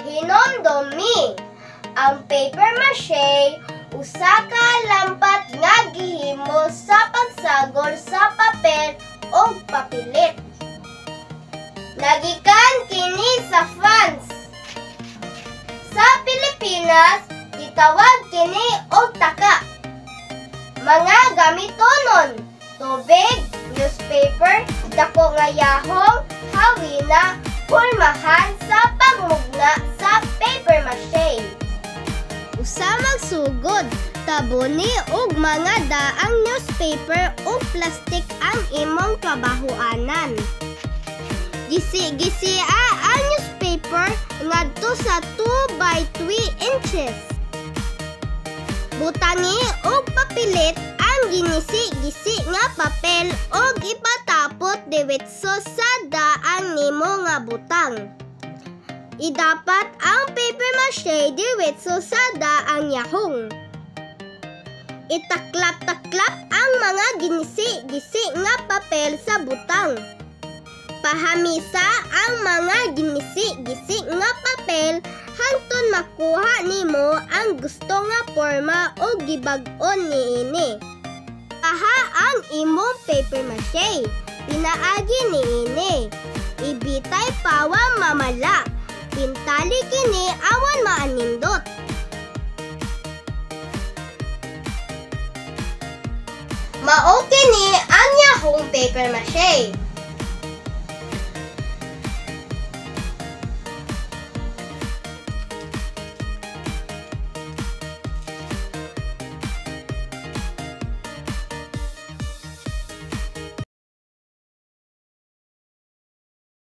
Hinumdumi ang paper mache usa ka lampat nga gihimo sa pagsagol sa papel o papilit. Nagikan kini sa France. Sa Pilipinas, gitawag kini og taka. Mga gamitonon: tubig, newspaper, dako nga yahong, hawina, pulmahan sa pagmugna sa paper mache. Usa magsugod, tabuni og mga daang newspaper o plastik ang imong trabahoanan. Gisi-gisia ang newspaper ngadto sa 2 by 3 inches. Butangi og papilit ang ginisi-gisi nga papel og ipatapot diretso sa daang nimo nga butang. Idapat ang paper mache diretso sa daang yahong. Itaklap-taklap ang mga ginisi-gisi nga papel sa butang. Pahamisa ang mga ginisi-gisi nga papel hangtod makuha nimo ang gusto nga forma o gibag-on niini. Aha ang imong paper mache. Pinaagi niini. Ibitay pawa mamala. Pintali kini awan maanindot. Mao kini ang yahong paper mache.